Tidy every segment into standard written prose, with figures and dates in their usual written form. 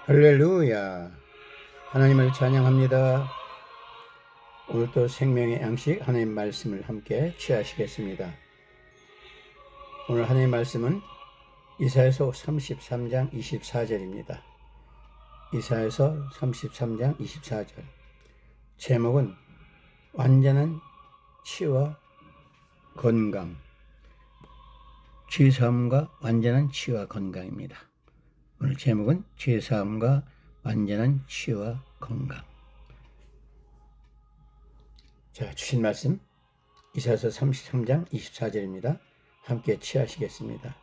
할렐루야. 하나님을 찬양합니다. 오늘도 생명의 양식 하나님 말씀을 함께 취하시겠습니다. 오늘 하나님 말씀은 이사야서 33장 24절입니다. 이사야서 33장 24절. 제목은 완전한 치유와 건강. 죄사함과 완전한 치유와 건강입니다. 오늘 제목은 죄사함과 완전한 치유와 건강. 자, 주신 말씀 이사야서 33장 24절입니다. 함께 취하시겠습니다.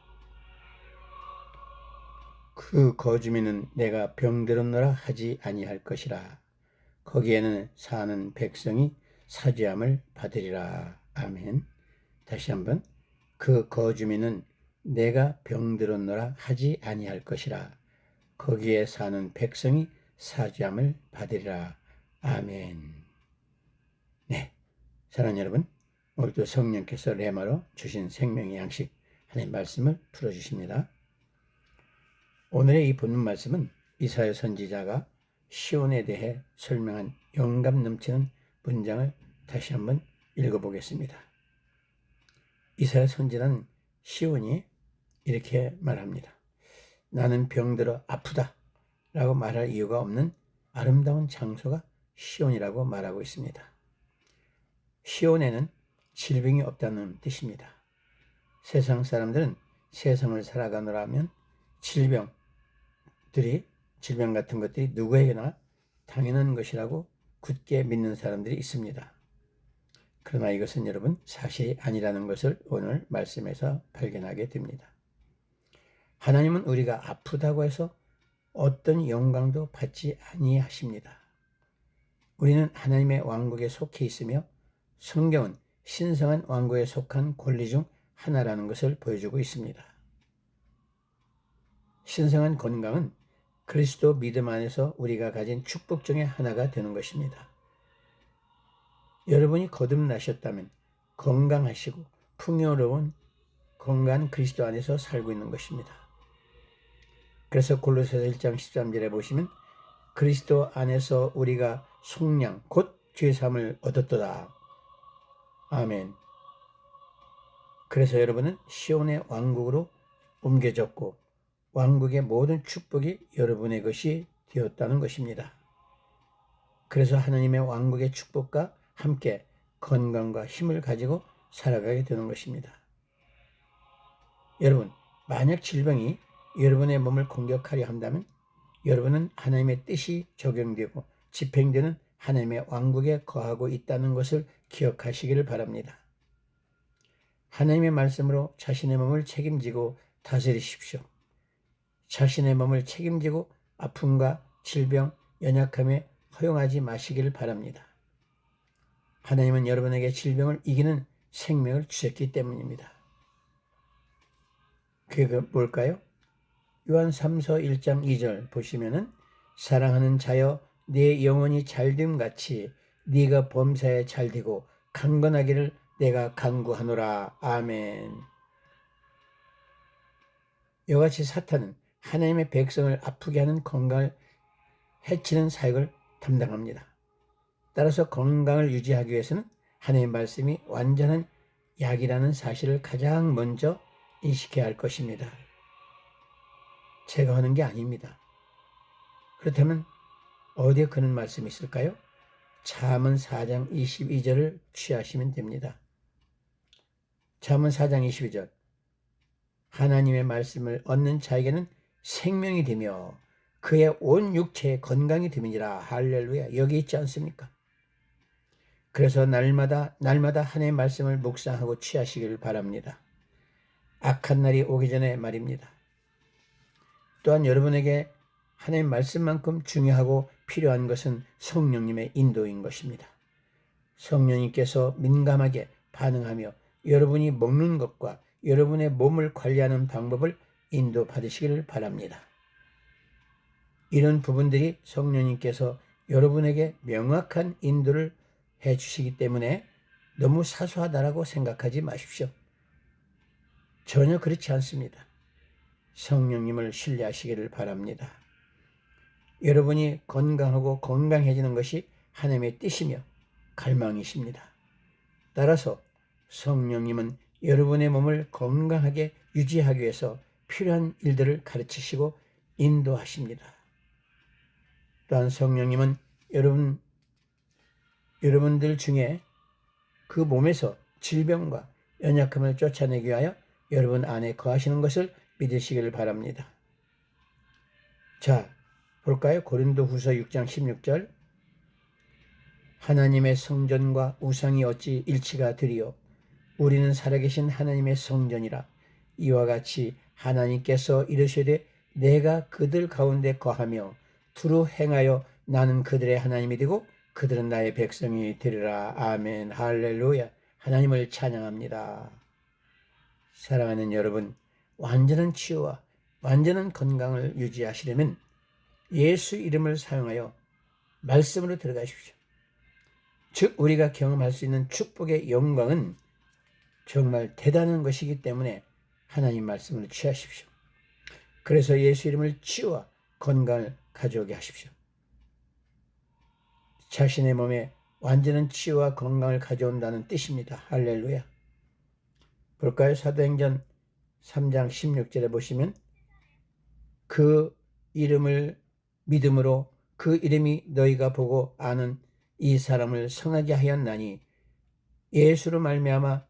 그 거주민은 내가 병들었노라 하지 아니할 것이라. 거기에는 사는 백성이 사죄함을 받으리라. 아멘. 다시 한번. 그 거주민은 내가 병들었노라 하지 아니할 것이라. 거기에 사는 백성이 사죄함을 받으리라. 아멘. 네, 사랑하는 여러분, 오늘도 성령께서 레마로 주신 생명의 양식 하나님 말씀을 풀어주십니다. 오늘의 이 본문 말씀은 이사야 선지자가 시온에 대해 설명한 영감 넘치는 문장을 다시 한번 읽어보겠습니다. 이사야 선지자는 시온이 이렇게 말합니다. 나는 병들어 아프다 라고 말할 이유가 없는 아름다운 장소가 시온이라고 말하고 있습니다. 시온에는 질병이 없다는 뜻입니다. 세상 사람들은 세상을 살아가느라면 질병 같은 것들이 누구에게나 당연한 것이라고 굳게 믿는 사람들이 있습니다. 그러나 이것은 여러분 사실이 아니라는 것을 오늘 말씀에서 발견하게 됩니다. 하나님은 우리가 아프다고 해서 어떤 영광도 받지 아니하십니다. 우리는 하나님의 왕국에 속해 있으며 성경은 신성한 왕국에 속한 권리 중 하나라는 것을 보여주고 있습니다. 신성한 건강은 그리스도 믿음 안에서 우리가 가진 축복 중의 하나가 되는 것입니다. 여러분이 거듭나셨다면 건강하시고 풍요로운 건강한 그리스도 안에서 살고 있는 것입니다. 그래서 골로새서 1장 13절에 보시면 그리스도 안에서 우리가 속량 곧 죄사함을 얻었도다. 아멘. 그래서 여러분은 시온의 왕국으로 옮겨졌고 왕국의 모든 축복이 여러분의 것이 되었다는 것입니다. 그래서 하나님의 왕국의 축복과 함께 건강과 힘을 가지고 살아가게 되는 것입니다. 여러분, 만약 질병이 여러분의 몸을 공격하려 한다면 여러분은 하나님의 뜻이 적용되고 집행되는 하나님의 왕국에 거하고 있다는 것을 기억하시기를 바랍니다. 하나님의 말씀으로 자신의 몸을 책임지고 다스리십시오. 자신의 몸을 책임지고 아픔과 질병, 연약함에 허용하지 마시기를 바랍니다. 하나님은 여러분에게 질병을 이기는 생명을 주셨기 때문입니다. 그게 뭘까요? 요한 3서 1장 2절 보시면은 사랑하는 자여 네 영혼이 잘됨 같이 네가 범사에 잘되고 강건하기를 내가 간구하노라. 아멘. 이같이 사탄은 하나님의 백성을 아프게 하는 건강을 해치는 사역을 담당합니다. 따라서 건강을 유지하기 위해서는 하나님의 말씀이 완전한 약이라는 사실을 가장 먼저 인식해야 할 것입니다. 제가 하는 게 아닙니다. 그렇다면 어디에 그런 말씀이 있을까요? 잠언 4장 22절을 취하시면 됩니다. 잠언 4장 22절. 하나님의 말씀을 얻는 자에게는 생명이 되며 그의 온 육체에 건강이 됨이니라. 할렐루야. 여기 있지 않습니까? 그래서 날마다 하나님의 말씀을 묵상하고 취하시기를 바랍니다. 악한 날이 오기 전에 말입니다. 또한 여러분에게 하나님의 말씀만큼 중요하고 필요한 것은 성령님의 인도인 것입니다. 성령님께서 민감하게 반응하며 여러분이 먹는 것과 여러분의 몸을 관리하는 방법을 인도받으시기를 바랍니다. 이런 부분들이 성령님께서 여러분에게 명확한 인도를 해주시기 때문에 너무 사소하다라고 생각하지 마십시오. 전혀 그렇지 않습니다. 성령님을 신뢰하시기를 바랍니다. 여러분이 건강하고 건강해지는 것이 하나님의 뜻이며 갈망이십니다. 따라서 성령님은 여러분의 몸을 건강하게 유지하기 위해서 필요한 일들을 가르치시고 인도하십니다. 또한 성령님은 여러분들 중에 그 몸에서 질병과 연약함을 쫓아내기 위하여 여러분 안에 거하시는 것을 믿으시기를 바랍니다. 자, 볼까요? 고린도후서 6장 16절. 하나님의 성전과 우상이 어찌 일치가 되리요? 우리는 살아계신 하나님의 성전이라. 이와 같이 하나님께서 이르시되 내가 그들 가운데 거하며 두루 행하여 나는 그들의 하나님이 되고 그들은 나의 백성이 되리라. 아멘. 할렐루야. 하나님을 찬양합니다. 사랑하는 여러분, 완전한 치유와 완전한 건강을 유지하시려면 예수 이름을 사용하여 말씀으로 들어가십시오. 즉 우리가 경험할 수 있는 축복의 영광은 정말 대단한 것이기 때문에 하나님 말씀을 취하십시오. 그래서 예수 이름을 치유와 건강을 가져오게 하십시오. 자신의 몸에 완전한 치유와 건강을 가져온다는 뜻입니다. 할렐루야. 볼까요? 사도행전 3장 16절에 보시면 그 이름을 믿음으로 그 이름이 너희가 보고 아는 이 사람을 성하게 하였나니 예수로 말미암아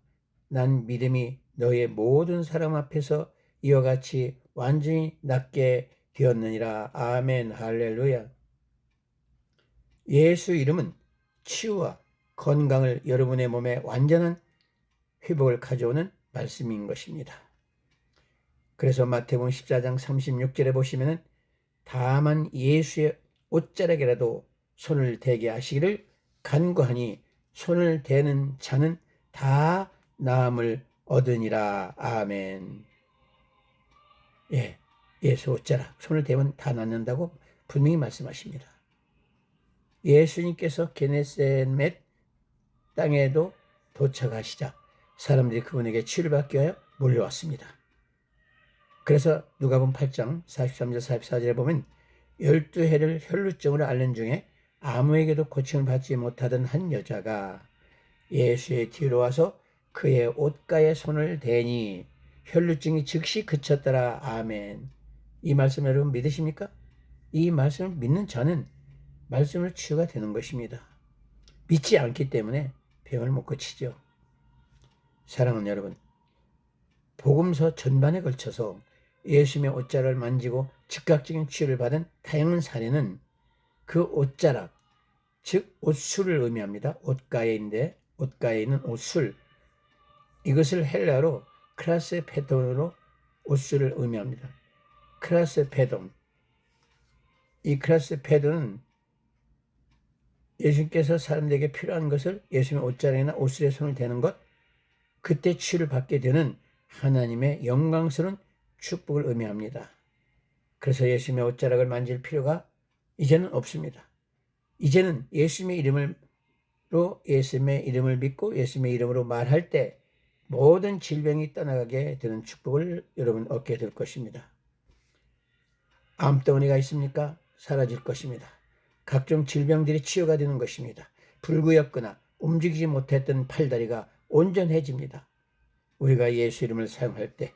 난 믿음이 너의 모든 사람 앞에서 이와 같이 완전히 낫게 되었느니라. 아멘. 할렐루야. 예수 이름은 치유와 건강을 여러분의 몸에 완전한 회복을 가져오는 말씀인 것입니다. 그래서 마태복음 14장 36절에 보시면은 다만 예수의 옷자락이라도 손을 대게 하시기를 간구하니 손을 대는 자는 다 나음을 얻으니라. 아멘. 예수 옷자락 손을 대면 다 낫는다고 분명히 말씀하십니다. 예수님께서 게네사렛 땅에도 도착하시자 사람들이 그분에게 치유를 받기 위하여 몰려왔습니다. 그래서 누가복음 8장 43절 44절에 보면 12해를 혈루증으로 앓는 중에 아무에게도 고침을 받지 못하던 한 여자가 예수의 뒤로 와서 그의 옷가에 손을 대니 혈루증이 즉시 그쳤더라. 아멘. 이 말씀 여러분 믿으십니까? 이 말씀을 믿는 자는 말씀으로 치유가 되는 것입니다. 믿지 않기 때문에 병을 못 고치죠. 사랑하는 여러분, 복음서 전반에 걸쳐서 예수님의 옷자락을 만지고 즉각적인 치유를 받은 다양한 사례는 그 옷자락, 즉 옷술을 의미합니다. 옷가에인데 옷가에 있는 옷술, 이것을 헬라어로 크라스 페돈으로 옷술을 의미합니다. 크라스 페돈. 이 크라스 페돈은 예수님께서 사람들에게 필요한 것을 예수님의 옷자락이나 옷술에 손을 대는 것, 그때 치유를 받게 되는 하나님의 영광스러운 축복을 의미합니다. 그래서 예수님의 옷자락을 만질 필요가 이제는 없습니다. 이제는 예수님의 이름을 믿고 예수님의 이름으로 말할 때 모든 질병이 떠나가게 되는 축복을 여러분 얻게 될 것입니다. 암덩어리가 있습니까? 사라질 것입니다. 각종 질병들이 치유가 되는 것입니다. 불구였거나 움직이지 못했던 팔다리가 온전해집니다. 우리가 예수 이름을 사용할 때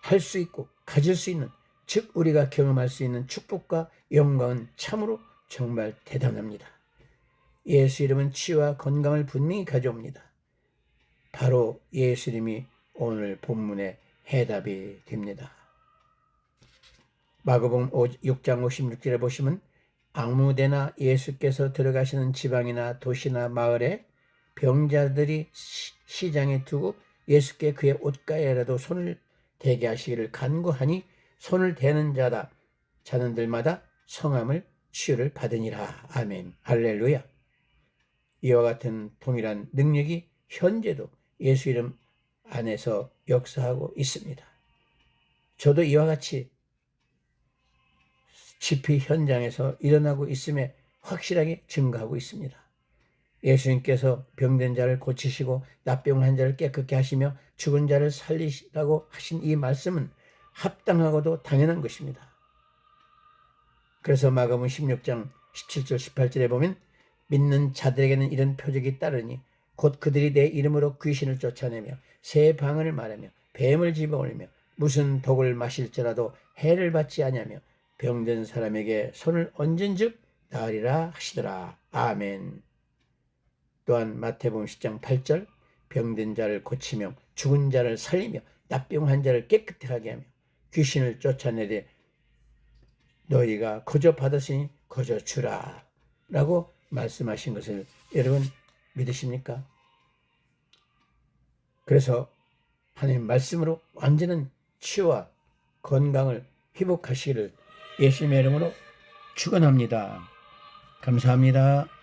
할 수 있고 가질 수 있는, 즉 우리가 경험할 수 있는 축복과 영광은 참으로 정말 대단합니다. 예수 이름은 치유와 건강을 분명히 가져옵니다. 바로 예수 이름이 오늘 본문의 해답이 됩니다. 마가복음 6장 56절에 보시면 아무데나 예수께서 들어가시는 지방이나 도시나 마을에 병자들이 시장에 두고 예수께 그의 옷가에라도 손을 대게 하시기를 간구하니 손을 대는 자는들마다 성함을 치유를 받으니라. 아멘. 할렐루야. 이와 같은 동일한 능력이 현재도 예수 이름 안에서 역사하고 있습니다. 저도 이와 같이 집회 현장에서 일어나고 있음에 확실하게 증거하고 있습니다. 예수님께서 병든 자를 고치시고 납병한 자를 깨끗게 하시며 죽은 자를 살리시라고 하신 이 말씀은 합당하고도 당연한 것입니다. 그래서 마가복음 16장 17절 18절에 보면 믿는 자들에게는 이런 표적이 따르니 곧 그들이 내 이름으로 귀신을 쫓아내며 새 방언을 말하며 뱀을 집어올리며 무슨 독을 마실지라도 해를 받지 아니하며 병든 사람에게 손을 얹은즉 나으리라 하시더라. 아멘. 또한 마태복음 10장 8절 병든 자를 고치며 죽은 자를 살리며 납병한 자를 깨끗하게 하게 하며 귀신을 쫓아내되 너희가 거저 받았으니 거저 주라 라고 말씀하신 것을 여러분 믿으십니까? 그래서 하나님 말씀으로 완전한 치유와 건강을 회복하시기를 예수님의 이름으로 축원합니다. 감사합니다.